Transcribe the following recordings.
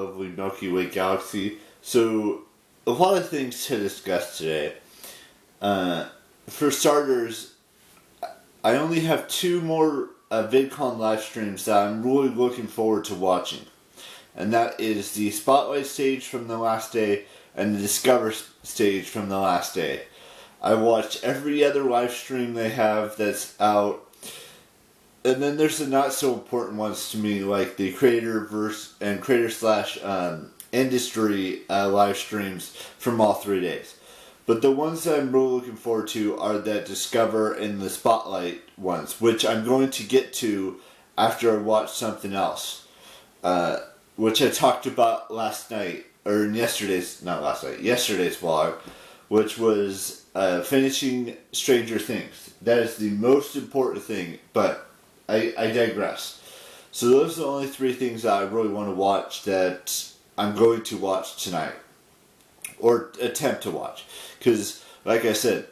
lovely Milky Way galaxy. So, a lot of things to discuss today. For starters, I only have two more VidCon live streams that I'm really looking forward to watching. And that is the Spotlight stage from the last day and the Discover stage from the last day. I watched every other live stream they have that's out. And then there's the not so important ones to me, like the creator and creator / industry live streams from all 3 days. But the ones that I'm really looking forward to are that Discover and the Spotlight ones, which I'm going to get to after I watch something else, which I talked about last night, or in yesterday's vlog, which was finishing Stranger Things. That is the most important thing, but I digress. So those are the only 3 things that I really want to watch that I'm going to watch tonight. Or attempt to watch. Because, like I said,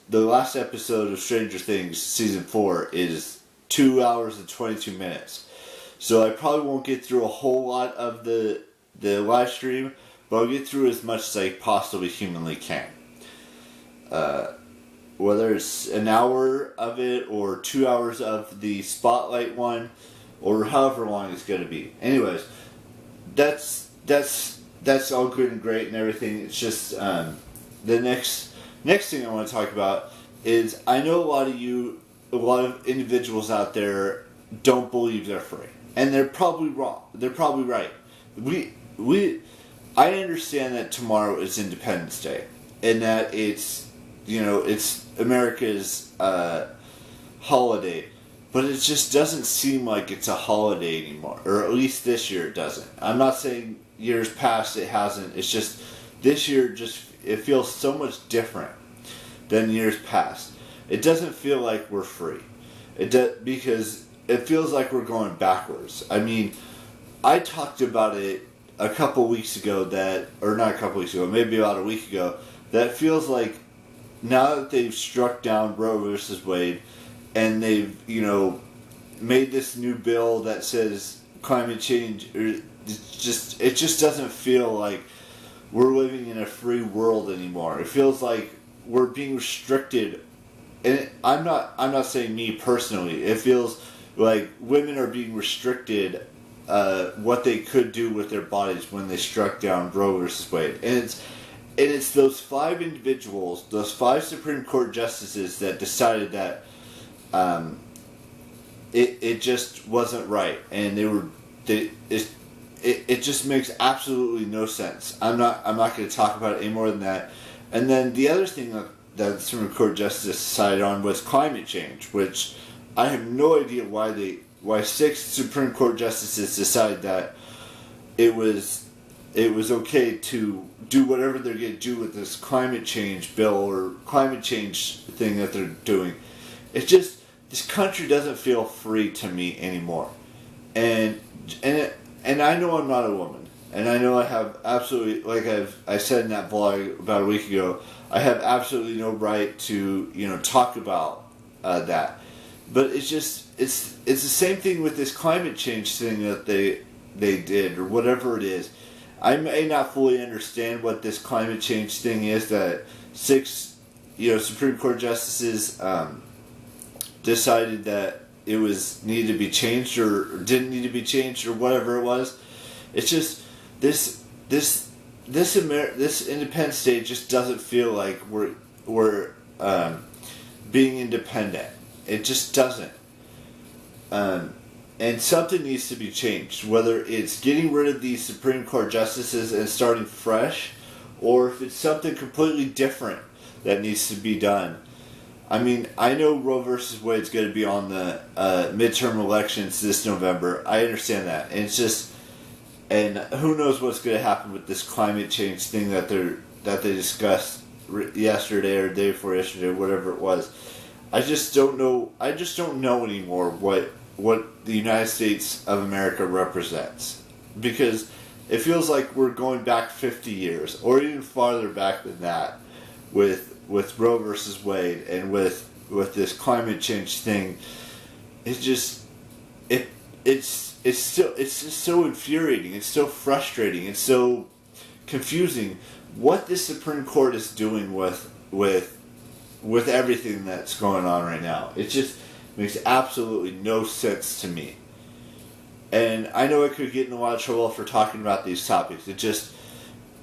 the last episode of Stranger Things, Season 4, is 2 hours and 22 minutes. So I probably won't get through a whole lot of the live stream, but I'll get through as much as I possibly humanly can. Whether it's an hour of it, or 2 hours of the Spotlight one, or however long it's going to be. Anyways, that's all good and great and everything. It's just the next thing I want to talk about is I know a lot of individuals out there don't believe they're free, and they're probably wrong. They're probably right. I understand that tomorrow is Independence Day, and that it's America's holiday. But it just doesn't seem like it's a holiday anymore. Or at least this year it doesn't. I'm not saying years past it hasn't. It's just this year it feels so much different than years past. It doesn't feel like we're free. Because it feels like we're going backwards. I mean, I talked about it a couple weeks ago maybe about a week ago, that feels like now that they've struck down Roe versus Wade, and they've, made this new bill that says climate change, it just doesn't feel like we're living in a free world anymore. It feels like we're being restricted, and I'm not saying me personally. It feels like women are being restricted what they could do with their bodies when they struck down Roe versus Wade, and it's those 5 individuals, those 5 Supreme Court justices that decided that it just wasn't right, and it just makes absolutely no sense. I'm not going to talk about it any more than that. And then the other thing that the Supreme Court justice decided on was climate change, which I have no idea why 6 Supreme Court justices decided that it was okay to do whatever they're going to do with this climate change bill or climate change thing that they're doing. It's just, this country doesn't feel free to me anymore. And I know I'm not a woman. And I know I have absolutely, like I said in that vlog about a week ago, I have absolutely no right to, talk about that. But it's the same thing with this climate change thing that they did, or whatever it is. I may not fully understand what this climate change thing is that 6, Supreme Court justices decided that it needed to be changed or didn't need to be changed or whatever it was. It's just this Independence Day just doesn't feel like we're being independent. It just doesn't. And something needs to be changed, whether it's getting rid of these Supreme Court justices and starting fresh, or if it's something completely different that needs to be done. I mean, I know Roe versus Wade is going to be on the midterm elections this November. I understand that. And it's just, and who knows what's going to happen with this climate change thing that they discussed yesterday or the day before yesterday, whatever it was. I just don't know anymore what the United States of America represents. Because it feels like we're going back 50 years, or even farther back than that, with Roe versus Wade and with this climate change thing. It's it's just so infuriating. It's so frustrating. It's so confusing what this Supreme Court is doing with everything that's going on right now. It just makes absolutely no sense to me. And I know I could get in a lot of trouble for talking about these topics.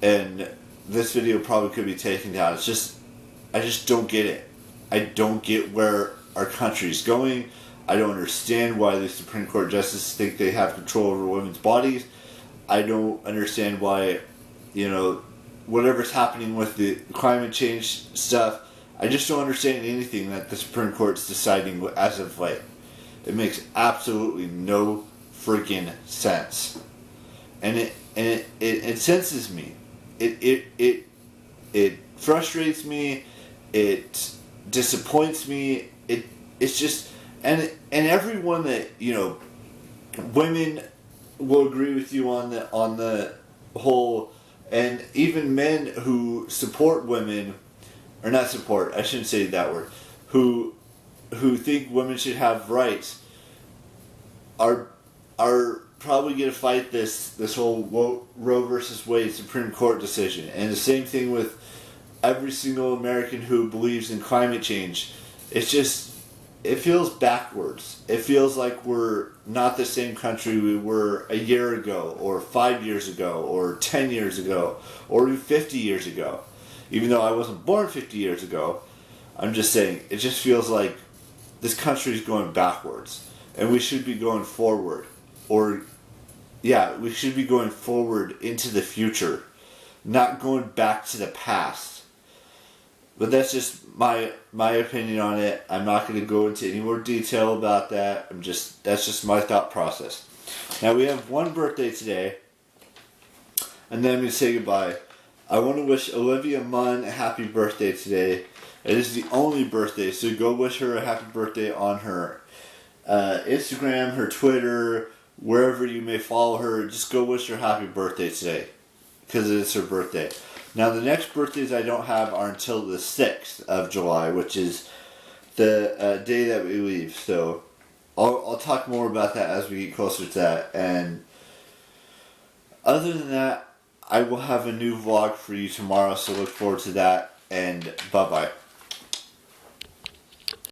And this video probably could be taken down. I just don't get it. I don't get where our country's going. I don't understand why the Supreme Court justices think they have control over women's bodies. I don't understand why, whatever's happening with the climate change stuff, I just don't understand anything that the Supreme Court's deciding as of late. It makes absolutely no freaking sense. And it incenses me. It frustrates me. It disappoints me. It's just and everyone that women will agree with you on the whole, and even men who support women, or not support, I shouldn't say that word, who think women should have rights, are probably going to fight this whole Roe versus Wade Supreme Court decision. And the same thing with every single American who believes in climate change. It feels backwards. It feels like we're not the same country we were a year ago, or 5 years ago, or 10 years ago, or even 50 years ago. Even though I wasn't born 50 years ago, I'm just saying, it just feels like this country is going backwards. And we should be going forward. We should be going forward into the future, not going back to the past. But that's just my opinion on it. I'm not going to go into any more detail about that. That's just my thought process. Now we have one birthday today, and then I'm going to say goodbye. I want to wish Olivia Munn a happy birthday today. It is the only birthday, so go wish her a happy birthday on her Instagram, her Twitter, wherever you may follow her. Just go wish her happy birthday today, because it's her birthday. Now the next birthdays I don't have are until the 6th of July, which is the day that we leave. So I'll talk more about that as we get closer to that. And other than that, I will have a new vlog for you tomorrow, so look forward to that, and bye-bye.